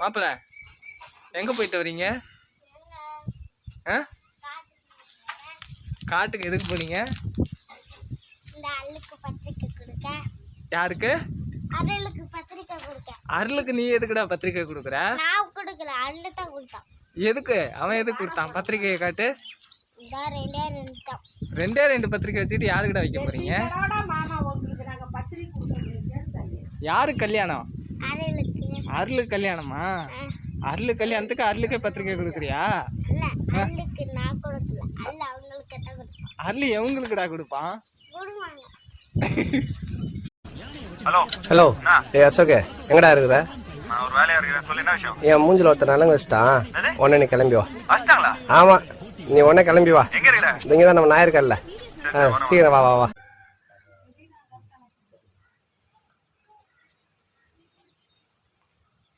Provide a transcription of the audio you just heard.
மாப்பிள்ள எங்க போயிட்டு வரீங்க? காட்டுக்கு எதுக்கு போனீங்க? யாருக்கு? அருளுக்கு நீ எதுக்குடா பத்திரிக்கை கொடுக்குற? எதுக்கு? அவன் எதுக்கு கொடுத்தான்? பத்திரிக்கையை காட்டு. ரெண்டே ரெண்டு பத்திரிக்கை வச்சுட்டு யாருக்கிட்ட வைக்க போறீங்க? யாருக்கு கல்யாணம்? அருளுக்கு கல்யாணமா? அருளுக்கு கல்யாணத்துக்கு அருளுக்கே பத்திரிக்கை கொடுக்குறியா? அருள் எவங்களுக்குடா கொடுப்பான்? ஹலோ ஹலோ, ஏ அசோகே, எங்கடா இருக்குத? நான் ஒரு வேலையா இருக்கேன், சொல்லு என்ன விஷயம்? என் மூஞ்சில ஒருத்தர் நலங்கு வச்சுட்டான், உடனே நீ கிளம்பி வா. வச்சிட்டாங்களா? ஆமா, நீ உடனே கிளம்பி வா. எங்க இருக்கிற? இங்கதான் நம்ம நாயிருக்கல்ல, சீக்கிரம் வா வா வா.